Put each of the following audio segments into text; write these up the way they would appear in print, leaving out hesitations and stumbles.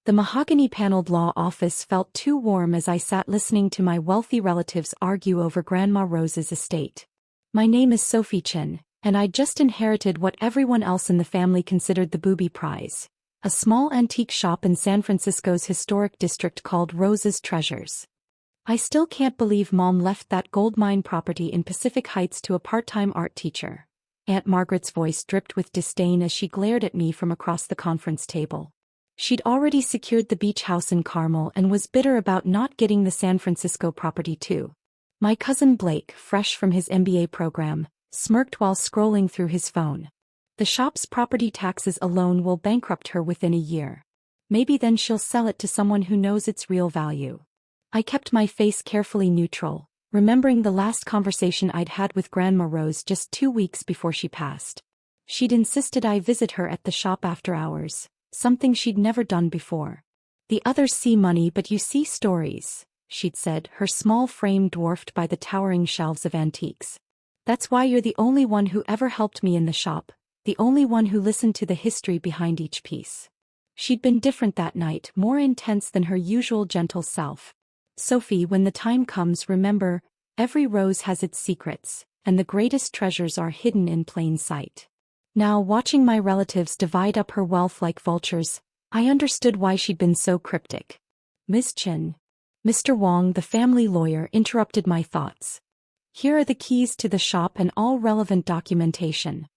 The mahogany-paneled law office felt too warm as I sat listening to my wealthy relatives argue over Grandma Rose's estate. My name is Sophie Chen, and I'd just inherited what everyone else in the family considered the booby prize, a small antique shop in San Francisco's historic district called Rose's Treasures. I still can't believe Mom left that goldmine property in Pacific Heights to a part-time art teacher. Aunt Margaret's voice dripped with disdain as she glared at me from across the conference table. She'd already secured the beach house in Carmel and was bitter about not getting the San Francisco property too. My cousin Blake, fresh from his MBA program, smirked while scrolling through his phone. The shop's property taxes alone will bankrupt her within a year. Maybe then she'll sell it to someone who knows its real value. I kept my face carefully neutral, remembering the last conversation I'd had with Grandma Rose just 2 weeks before she passed. She'd insisted I visit her at the shop after hours, something she'd never done before. "The others see money but you see stories," she'd said, her small frame dwarfed by the towering shelves of antiques. "That's why you're the only one who ever helped me in the shop, the only one who listened to the history behind each piece." She'd been different that night, more intense than her usual gentle self. "Sophie, when the time comes, remember, every rose has its secrets, and the greatest treasures are hidden in plain sight." Now, watching my relatives divide up her wealth like vultures, I understood why she'd been so cryptic. "Miss Chen." Mr. Wong, the family lawyer, interrupted my thoughts. "Here are the keys to the shop and all relevant documentation."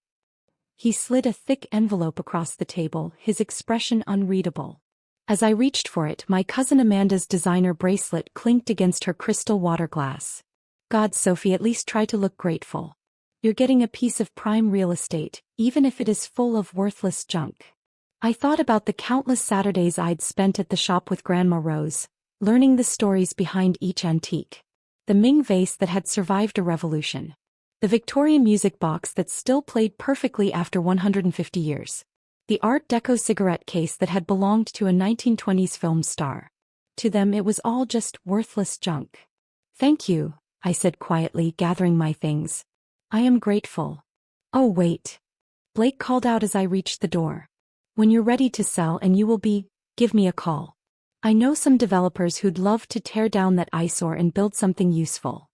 He slid a thick envelope across the table, his expression unreadable. As I reached for it, my cousin Amanda's designer bracelet clinked against her crystal water glass. "God, Sophie, at least try to look grateful. You're getting a piece of prime real estate, even if it is full of worthless junk." I thought about the countless Saturdays I'd spent at the shop with Grandma Rose, learning the stories behind each antique. The Ming vase that had survived a revolution. The Victorian music box that still played perfectly after 150 years. The Art Deco cigarette case that had belonged to a 1920s film star. To them it was all just worthless junk. "Thank you," I said quietly, gathering my things. "I am grateful." "Oh wait." Blake called out as I reached the door. "When you're ready to sell and you will be, give me a call. I know some developers who'd love to tear down that eyesore and build something useful."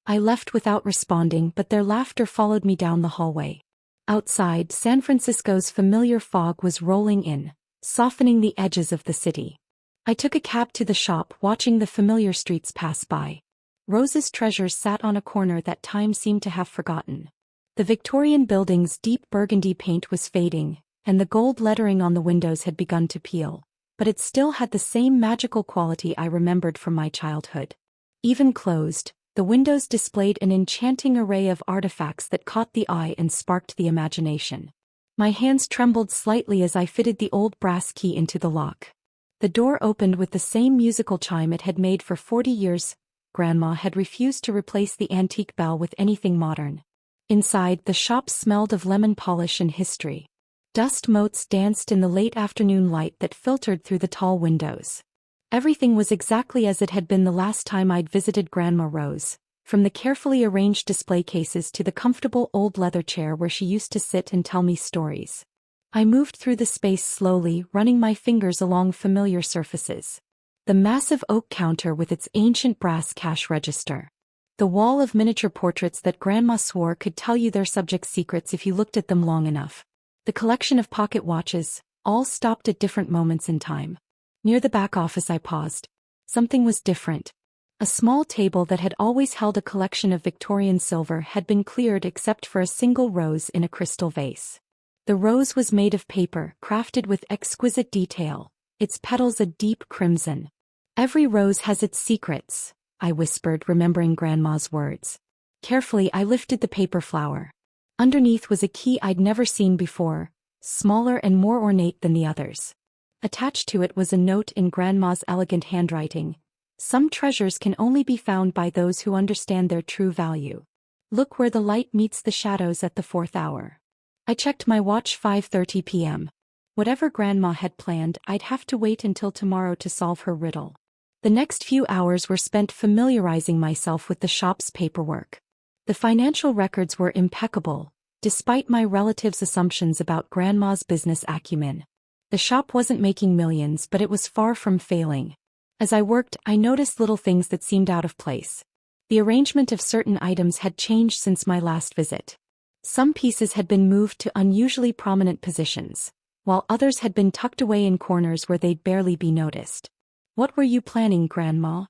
I left without responding, but their laughter followed me down the hallway. Outside, San Francisco's familiar fog was rolling in, softening the edges of the city. I took a cab to the shop, watching the familiar streets pass by. Rose's Treasures sat on a corner that time seemed to have forgotten. The Victorian building's deep burgundy paint was fading, and the gold lettering on the windows had begun to peel, but it still had the same magical quality I remembered from my childhood. Even closed, the windows displayed an enchanting array of artifacts that caught the eye and sparked the imagination. My hands trembled slightly as I fitted the old brass key into the lock. The door opened with the same musical chime it had made for 40 years. Grandma had refused to replace the antique bell with anything modern. Inside, the shop smelled of lemon polish and history. Dust motes danced in the late afternoon light that filtered through the tall windows. Everything was exactly as it had been the last time I'd visited Grandma Rose, from the carefully arranged display cases to the comfortable old leather chair where she used to sit and tell me stories. I moved through the space slowly, running my fingers along familiar surfaces. The massive oak counter with its ancient brass cash register. The wall of miniature portraits that Grandma swore could tell you their subjects' secrets if you looked at them long enough. The collection of pocket watches, all stopped at different moments in time. Near the back office I paused. Something was different. A small table that had always held a collection of Victorian silver had been cleared except for a single rose in a crystal vase. The rose was made of paper, crafted with exquisite detail, its petals a deep crimson. "Every rose has its secrets," I whispered, remembering Grandma's words. Carefully I lifted the paper flower. Underneath was a key I'd never seen before, smaller and more ornate than the others. Attached to it was a note in Grandma's elegant handwriting. "Some treasures can only be found by those who understand their true value. Look where the light meets the shadows at the 4th hour." I checked my watch, 5:30 p.m. Whatever Grandma had planned, I'd have to wait until tomorrow to solve her riddle. The next few hours were spent familiarizing myself with the shop's paperwork. The financial records were impeccable, despite my relatives' assumptions about Grandma's business acumen. The shop wasn't making millions, but it was far from failing. As I worked, I noticed little things that seemed out of place. The arrangement of certain items had changed since my last visit. Some pieces had been moved to unusually prominent positions, while others had been tucked away in corners where they'd barely be noticed. "What were you planning, Grandma?"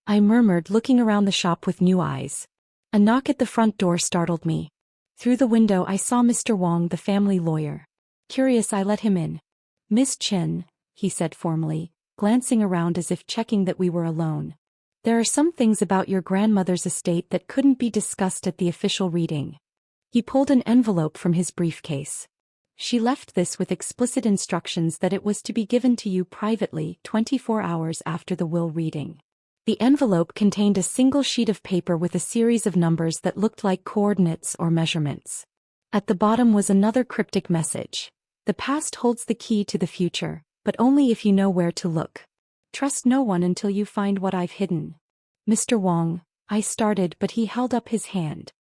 I murmured, looking around the shop with new eyes. A knock at the front door startled me. Through the window I saw Mr. Wong, the family lawyer. Curious, I let him in. "Miss Chen," he said formally, glancing around as if checking that we were alone. "There are some things about your grandmother's estate that couldn't be discussed at the official reading." He pulled an envelope from his briefcase. "She left this with explicit instructions that it was to be given to you privately 24 hours after the will reading." The envelope contained a single sheet of paper with a series of numbers that looked like coordinates or measurements. At the bottom was another cryptic message. "The past holds the key to the future, but only if you know where to look. Trust no one until you find what I've hidden." "Mr. Wong," I started, but he held up his hand.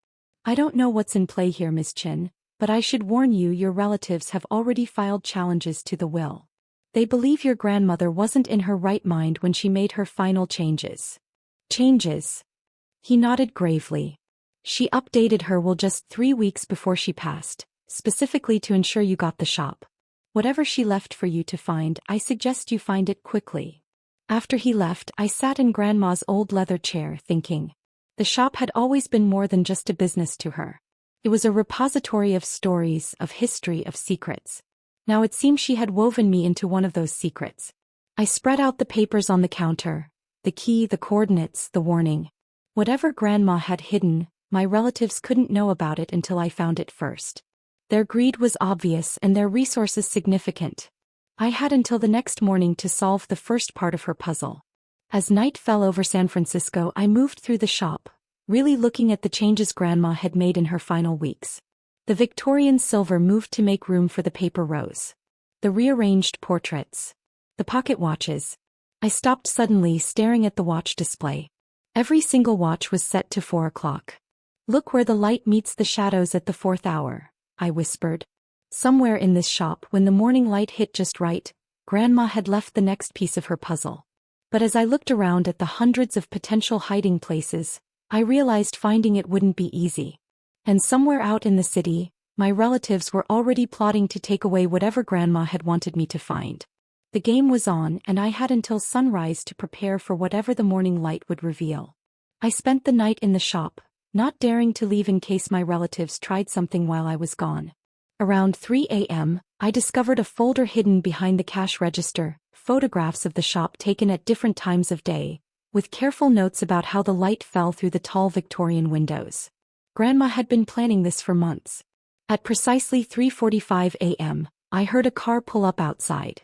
"I don't know what's in play here, Miss Chen, but I should warn you, your relatives have already filed challenges to the will. They believe your grandmother wasn't in her right mind when she made her final changes." "Changes?" He nodded gravely. "She updated her will just 3 weeks before she passed, specifically to ensure you got the shop. Whatever she left for you to find, I suggest you find it quickly." After he left, I sat in Grandma's old leather chair, thinking. The shop had always been more than just a business to her. It was a repository of stories, of history, of secrets. Now it seemed she had woven me into one of those secrets. I spread out the papers on the counter, the key, the coordinates, the warning. Whatever Grandma had hidden, my relatives couldn't know about it until I found it first. Their greed was obvious and their resources significant. I had until the next morning to solve the first part of her puzzle. As night fell over San Francisco, I moved through the shop, really looking at the changes Grandma had made in her final weeks. The Victorian silver moved to make room for the paper rose. The rearranged portraits. The pocket watches. I stopped suddenly, staring at the watch display. Every single watch was set to 4 o'clock. "Look where the light meets the shadows at the 4th hour," I whispered. Somewhere in this shop, when the morning light hit just right, Grandma had left the next piece of her puzzle. But as I looked around at the hundreds of potential hiding places, I realized finding it wouldn't be easy. And somewhere out in the city, my relatives were already plotting to take away whatever Grandma had wanted me to find. The game was on, and I had until sunrise to prepare for whatever the morning light would reveal. I spent the night in the shop, not daring to leave in case my relatives tried something while I was gone. Around 3 a.m., I discovered a folder hidden behind the cash register, photographs of the shop taken at different times of day, with careful notes about how the light fell through the tall Victorian windows. Grandma had been planning this for months. At precisely 3:45 a.m., I heard a car pull up outside.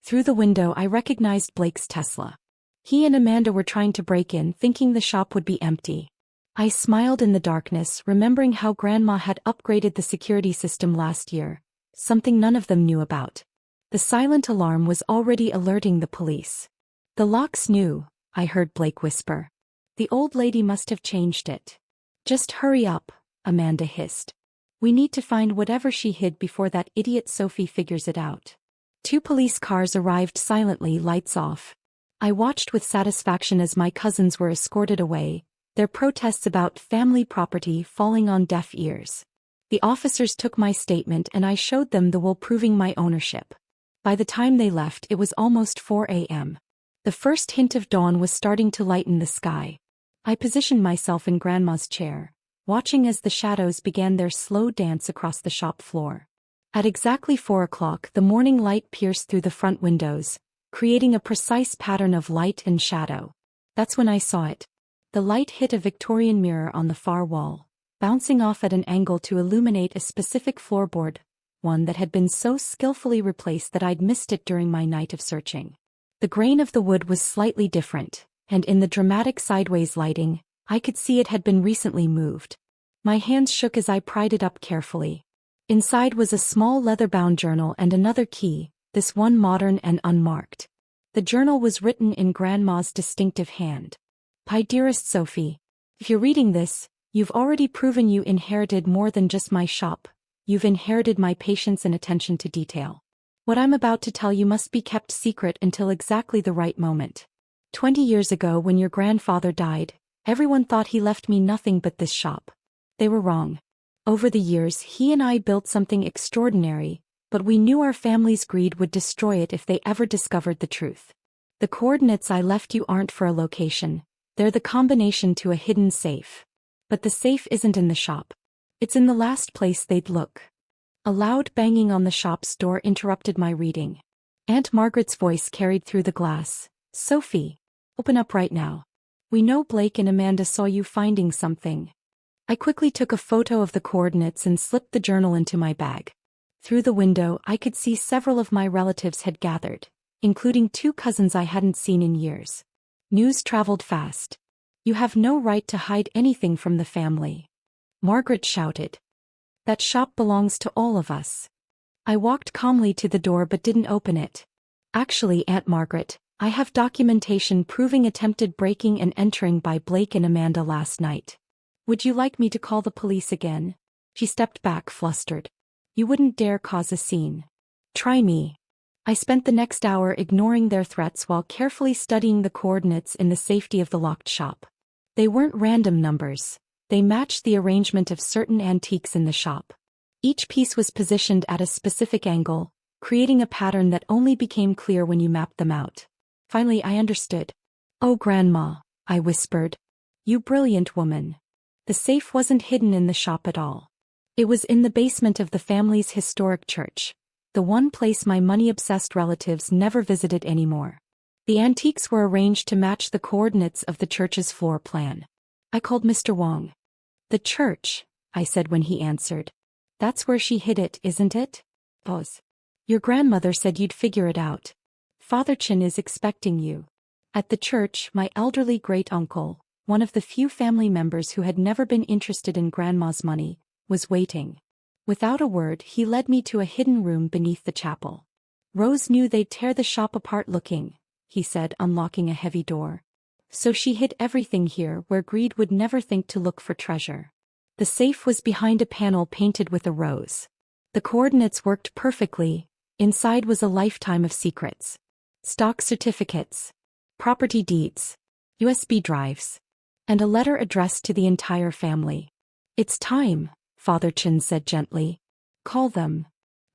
Through the window I recognized Blake's Tesla. He and Amanda were trying to break in, thinking the shop would be empty. I smiled in the darkness, remembering how Grandma had upgraded the security system last year, something none of them knew about. The silent alarm was already alerting the police. "The lock's new," I heard Blake whisper. "The old lady must have changed it." "Just hurry up," Amanda hissed. "We need to find whatever she hid before that idiot Sophie figures it out." 2 police cars arrived silently, lights off. I watched with satisfaction as my cousins were escorted away, their protests about family property falling on deaf ears. The officers took my statement and I showed them the will proving my ownership. By the time they left, it was almost 4 a.m. The first hint of dawn was starting to lighten the sky. I positioned myself in Grandma's chair, watching as the shadows began their slow dance across the shop floor. At exactly 4 o'clock, the morning light pierced through the front windows, creating a precise pattern of light and shadow. That's when I saw it. The light hit a Victorian mirror on the far wall, bouncing off at an angle to illuminate a specific floorboard, one that had been so skillfully replaced that I'd missed it during my night of searching. The grain of the wood was slightly different, and in the dramatic sideways lighting, I could see it had been recently moved. My hands shook as I pried it up carefully. Inside was a small leather-bound journal and another key, this one modern and unmarked. The journal was written in Grandma's distinctive hand. "My dearest Sophie, if you're reading this, you've already proven you inherited more than just my shop. You've inherited my patience and attention to detail. What I'm about to tell you must be kept secret until exactly the right moment. 20 years ago when your grandfather died, everyone thought he left me nothing but this shop. They were wrong. Over the years he and I built something extraordinary, but we knew our family's greed would destroy it if they ever discovered the truth. The coordinates I left you aren't for a location, they're the combination to a hidden safe. But the safe isn't in the shop. It's in the last place they'd look. A loud banging on the shop's door interrupted my reading. Aunt Margaret's voice carried through the glass. "Sophie, open up right now. We know Blake and Amanda saw you finding something." I quickly took a photo of the coordinates and slipped the journal into my bag. Through the window I could see several of my relatives had gathered, including 2 cousins I hadn't seen in years. News traveled fast. "You have no right to hide anything from the family," Margaret shouted. "That shop belongs to all of us." I walked calmly to the door but didn't open it. "Actually, Aunt Margaret, I have documentation proving attempted breaking and entering by Blake and Amanda last night. Would you like me to call the police again?" She stepped back flustered. "You wouldn't dare cause a scene." "Try me." I spent the next hour ignoring their threats while carefully studying the coordinates in the safety of the locked shop. They weren't random numbers. They matched the arrangement of certain antiques in the shop. Each piece was positioned at a specific angle, creating a pattern that only became clear when you mapped them out. Finally I understood. "Oh, Grandma," I whispered. "You brilliant woman. The safe wasn't hidden in the shop at all. It was in the basement of the family's historic church, the one place my money-obsessed relatives never visited anymore. The antiques were arranged to match the coordinates of the church's floor plan." I called Mr. Wong. "The church," I said when he answered. "That's where she hid it, isn't it?" Pause. "Your grandmother said you'd figure it out. Father Chen is expecting you." At the church, my elderly great-uncle, one of the few family members who had never been interested in Grandma's money, was waiting. Without a word he led me to a hidden room beneath the chapel. "Rose knew they'd tear the shop apart looking," he said, unlocking a heavy door. "So she hid everything here where greed would never think to look for treasure." The safe was behind a panel painted with a rose. The coordinates worked perfectly. Inside was a lifetime of secrets. Stock certificates, property deeds, USB drives, and a letter addressed to the entire family. "It's time," Father Chen said gently. "Call them."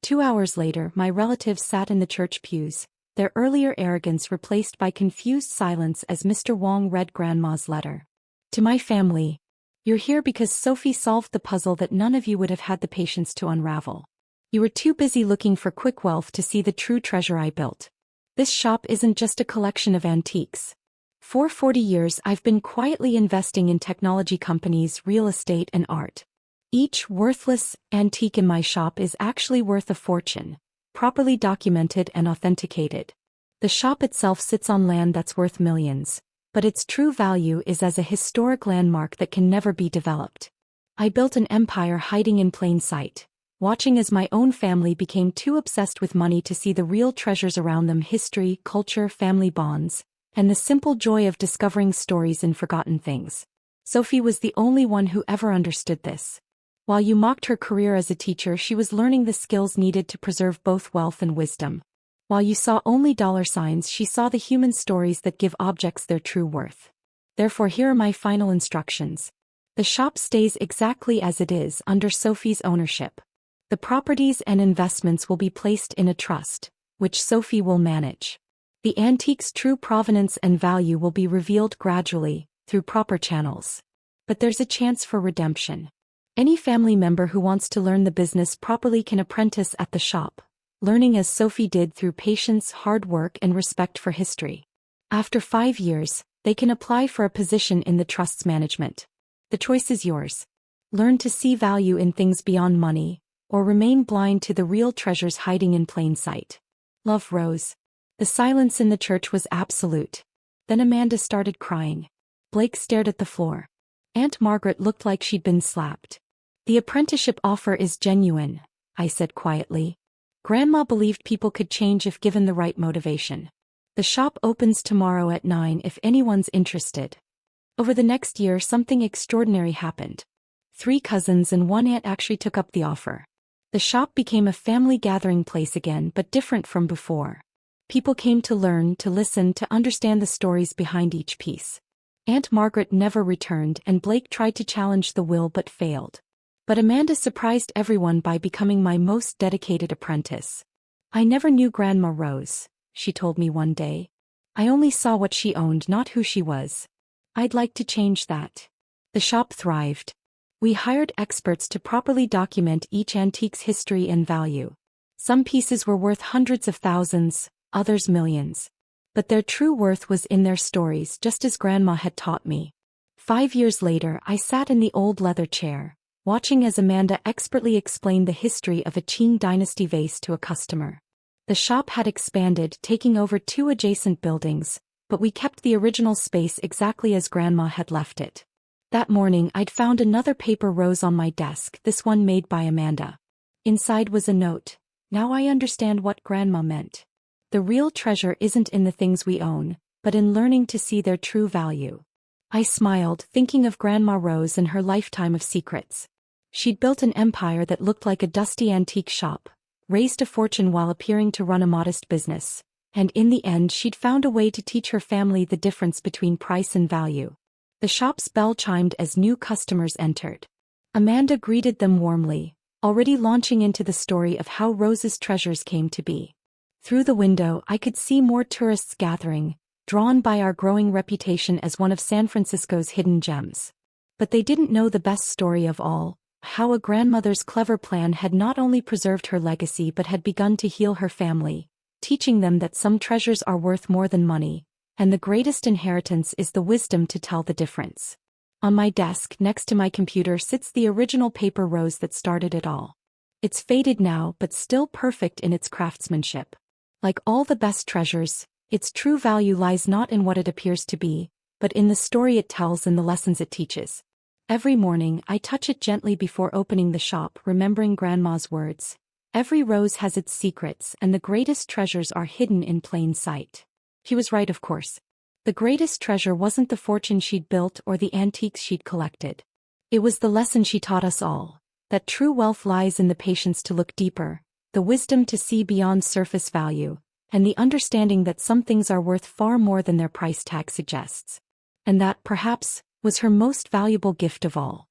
2 hours later my relatives sat in the church pews, their earlier arrogance replaced by confused silence as Mr. Wong read Grandma's letter. "To my family. You're here because Sophie solved the puzzle that none of you would have had the patience to unravel. You were too busy looking for quick wealth to see the true treasure I built. This shop isn't just a collection of antiques. For 40 years I've been quietly investing in technology companies, real estate and art. Each worthless antique in my shop is actually worth a fortune, properly documented and authenticated. The shop itself sits on land that's worth millions, but its true value is as a historic landmark that can never be developed. I built an empire hiding in plain sight, watching as my own family became too obsessed with money to see the real treasures around them: history, culture, family bonds, and the simple joy of discovering stories in forgotten things. Sophie was the only one who ever understood this. While you mocked her career as a teacher, she was learning the skills needed to preserve both wealth and wisdom. While you saw only dollar signs, she saw the human stories that give objects their true worth. Therefore, here are my final instructions. The shop stays exactly as it is under Sophie's ownership. The properties and investments will be placed in a trust, which Sophie will manage. The antique's true provenance and value will be revealed gradually, through proper channels. But there's a chance for redemption. Any family member who wants to learn the business properly can apprentice at the shop, learning as Sophie did through patience, hard work, and respect for history. After 5 years, they can apply for a position in the trust's management. The choice is yours. Learn to see value in things beyond money, or remain blind to the real treasures hiding in plain sight. Love, Rose. The silence in the church was absolute. Then Amanda started crying. Blake stared at the floor. Aunt Margaret looked like she'd been slapped. "The apprenticeship offer is genuine," I said quietly. Grandma believed people could change if given the right motivation. "The shop opens tomorrow at 9 if anyone's interested." Over the next year something extraordinary happened. 3 cousins and 1 aunt actually took up the offer. The shop became a family gathering place again, but different from before. People came to learn, to listen, to understand the stories behind each piece. Aunt Margaret never returned, and Blake tried to challenge the will but failed. But Amanda surprised everyone by becoming my most dedicated apprentice. "I never knew Grandma Rose," she told me one day. "I only saw what she owned, not who she was. I'd like to change that." The shop thrived. We hired experts to properly document each antique's history and value. Some pieces were worth hundreds of thousands, others millions. But their true worth was in their stories, just as Grandma had taught me. 5 years later, I sat in the old leather chair, watching as Amanda expertly explained the history of a Qing dynasty vase to a customer. The shop had expanded, taking over 2 adjacent buildings, but we kept the original space exactly as Grandma had left it. That morning I'd found another paper rose on my desk, this one made by Amanda. Inside was a note. "Now I understand what Grandma meant. The real treasure isn't in the things we own, but in learning to see their true value." I smiled, thinking of Grandma Rose and her lifetime of secrets. She'd built an empire that looked like a dusty antique shop, raised a fortune while appearing to run a modest business, and in the end she'd found a way to teach her family the difference between price and value. The shop's bell chimed as new customers entered. Amanda greeted them warmly, already launching into the story of how Rose's treasures came to be. Through the window I could see more tourists gathering, drawn by our growing reputation as one of San Francisco's hidden gems. But they didn't know the best story of all, how a grandmother's clever plan had not only preserved her legacy but had begun to heal her family, teaching them that some treasures are worth more than money, and the greatest inheritance is the wisdom to tell the difference. On my desk next to my computer sits the original paper rose that started it all. It's faded now, but still perfect in its craftsmanship. Like all the best treasures, its true value lies not in what it appears to be, but in the story it tells and the lessons it teaches. Every morning I touch it gently before opening the shop, remembering Grandma's words. Every rose has its secrets, and the greatest treasures are hidden in plain sight. She was right, of course. The greatest treasure wasn't the fortune she'd built or the antiques she'd collected. It was the lesson she taught us all, that true wealth lies in the patience to look deeper, the wisdom to see beyond surface value, and the understanding that some things are worth far more than their price tag suggests. And that, perhaps, was her most valuable gift of all.